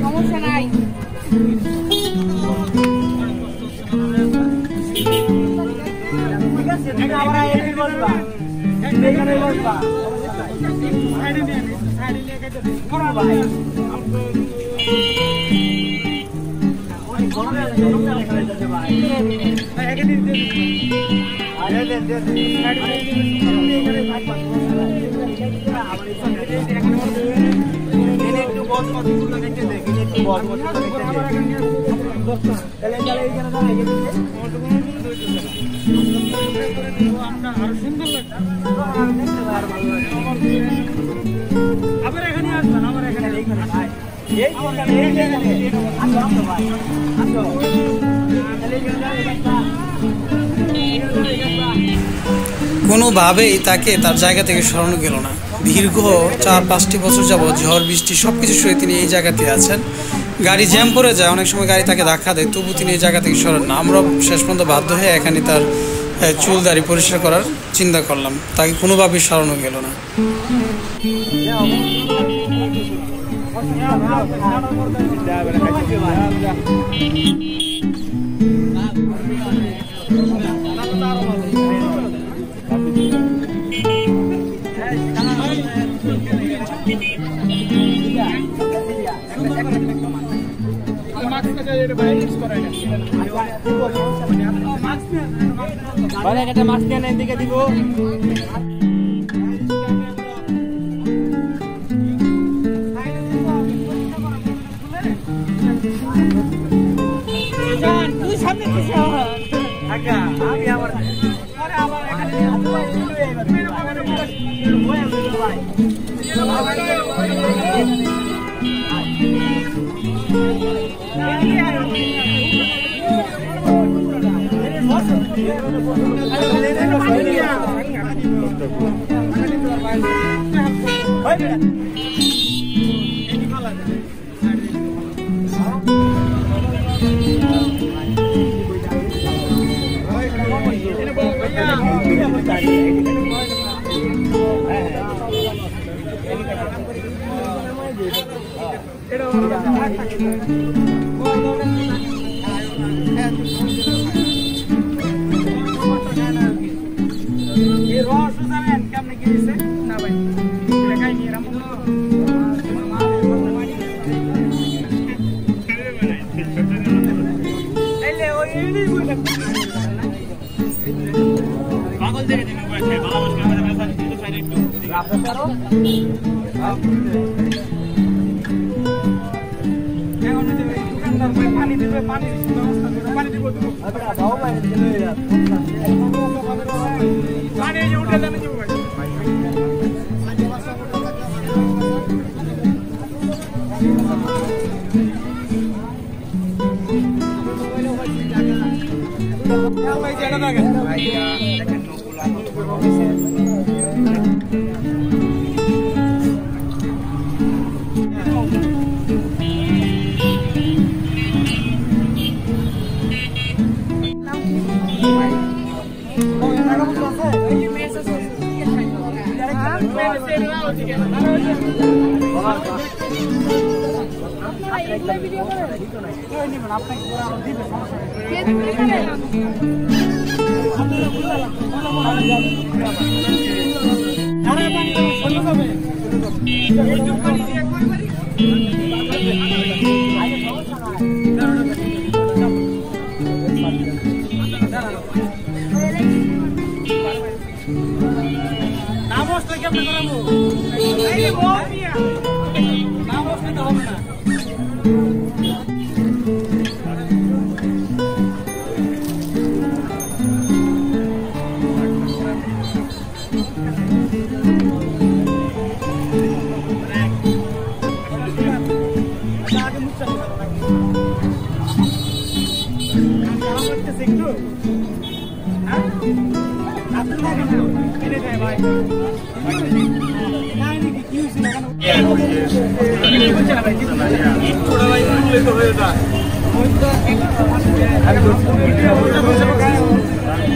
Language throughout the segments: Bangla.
সমস্যা নাই। আবার এখানে আসবেন, আবার এখানে কোনোভাবেই তাকে তার জায়গা থেকে সরানো গেল না। দীর্ঘ 4-5টি বছর যাবৎ ঝড় বৃষ্টি সবকিছু সয়ে তিনি এই জায়গাতে আছেন। গাড়ি জ্যাম পড়ে যায়, অনেক সময় গাড়ি তাকে ধাক্কা দেয়, তবু তিনি এই জায়গা থেকে সরেন না। আমরা শেষ পর্যন্ত বাধ্য হয়ে এখানে তার চুল দাড়ি পরিষ্কার করার চিন্তা করলাম, তাকে কোনোভাবেই সরানো গেল না। দিকে দিব তুই সামনে আমি আবার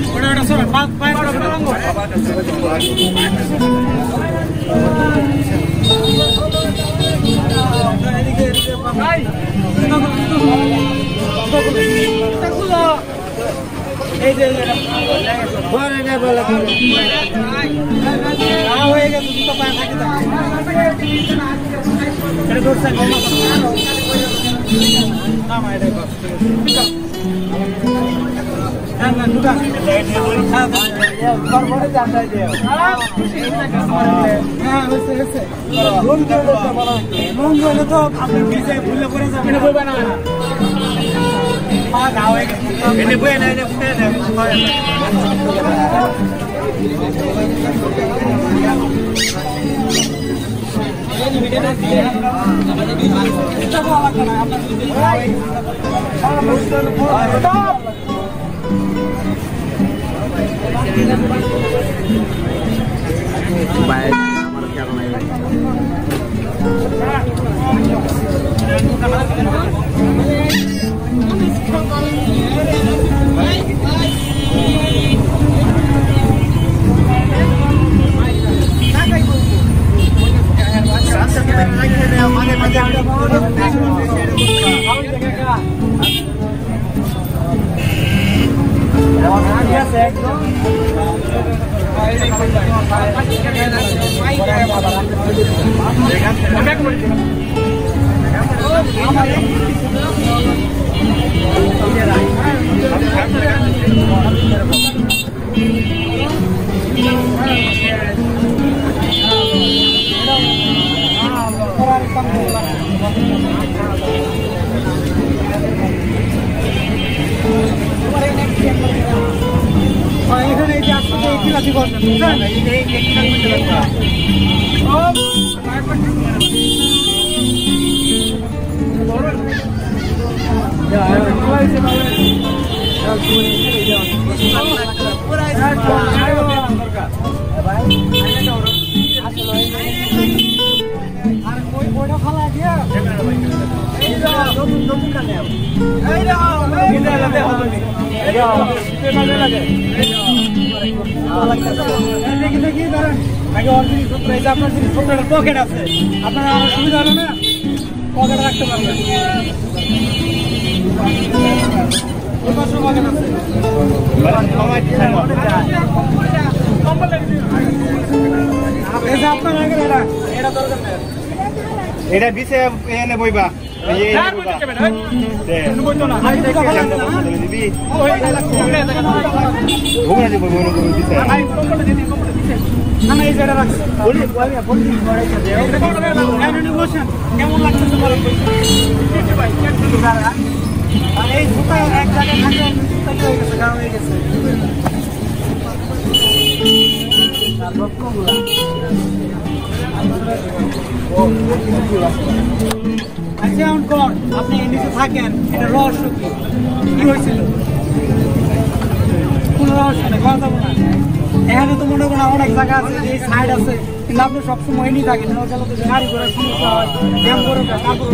ওটা সর পায় ওটা রঙ এদিকে ভাই এই যে ঘরে না বলা হয়ে গেছে তো পায় থাকে এটা দূরছে না মা এটা বাস না না দুটা তারপরে জানতে দিও হ্যাঁ হচ্ছে লোন করে বলা লোন হলে তো আপনি ভিসা ভুলে করে যাবেন কইবা না পা গাও হয়ে গেছে এটা বই না এটা ফুটে না পকেট আছে আপনার সুবিধা হলো না পকেট রাখতে পারবেন এটা বিছে এনে বইবা কেমন লাগতেছে এই দুটাই এক জায়গায় থাকে হয়ে গেছে গান হয়ে গেছে আপনি নিচে থাকেন এটা রহস্য কি হয়েছিল কোন রহস্য নেই কথা বলা এখানে তো মনে করেন অনেক জায়গা আছে এই সাইড আছে কিন্তু আপনি সবসময় এনে থাকেন গাড়ি ঘোড়া সমস্যা হয় জ্যাম করে কাপড়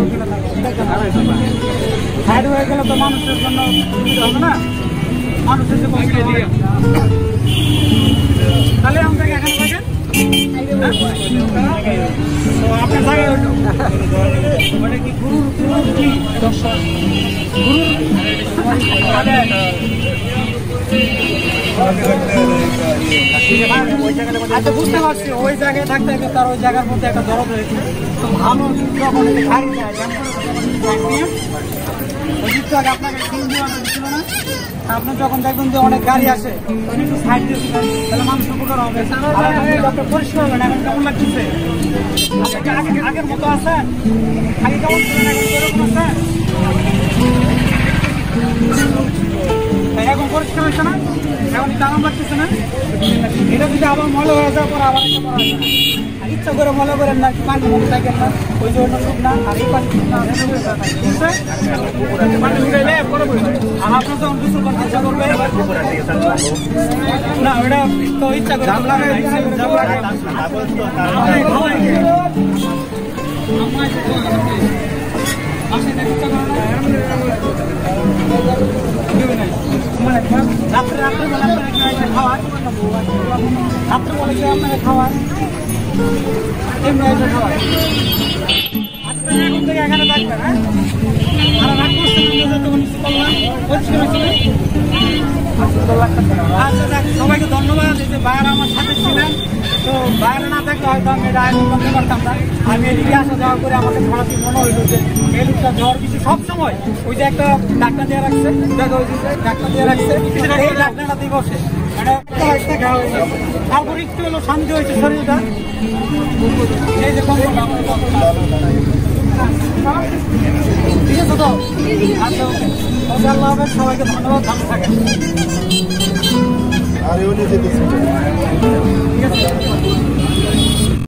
সাইড হয়ে গেলে তো মানুষের জন্য সুবিধা হবে না মানুষের যে তাহলে আমরা এখানে থাকেন আপনার জায়গায় ওটা কি গুরুর কি দর্শন আচ্ছা বুঝতে পারছি ওই জায়গায় থাকতে হবে তার ওই জায়গার মধ্যে একটা দরদ হয়েছে তো ভালো যখন গাড়ি যায় আপনাকে ছিল না আপনি যখন দেখবেন যে অনেক গাড়ি আসে একটু সাইড দিয়েছিলেন তাহলে মানুষ উপকার হবে পরিষ্কার হবে না এখন কেমন লাগতেছে আগের মতো আছেন আগে কেমন ছিলেন এখন এরকম আছেন এখন পরিষ্কার হচ্ছে না এখন দাম লাগতেছে না এটা যদি আবার মলে হয়ে যাওয়ার পর আবার ইচ্ছা করে মনে করেন না পানি মনে থাকেন না ওই জন্য না আর এই পানি আর আপনার যখন গোসল করতে ইচ্ছা করবে না ওটা তো ইচ্ছা করে বাসায় থাকতে ইচ্ছা করে না? মানে রাত্রে বেলা আপনারা কেউ এসে খাওয়ায়? রাত্রে বলে কেউ আপনারা খাওয়ায়? এমনি এসে খাওয়ায়? আচ্ছা তাহলে এখন থেকে এখানে থাকবেন, হ্যাঁ? আর রাগ করছেন আমরা যতক্ষণ কিছু করলাম, পরিষ্কার হয়েছে না? আচ্ছা দেখ, সবাইকে ধন্যবাদ এই যে বাইরে আমার সাথে ছিলেন। তো বাইরে না থাকলে হয়তো আমি এটা আয়োজন করতে পারতাম না। আমি এদিকে আসা যাওয়া করে আমাকে খারাপই মনে হইলো যে এই লোকটা জ্বর কিছু সবসময় ওই যে একটা ডাক্তার দিয়ে রাখছে, ডাক্তার দিয়ে রাখছে, এই ডাক্তারটা দিয়ে বসে তারপরে একটু হলো শান্তি হয়েছে শরীরটা। এই যে ঠিক আছে তো? আচ্ছা ওকে, আল্লাহ হাফেজ, সবাইকে ধন্যবাদ, ভালো থাকেন। ঠিক আছে।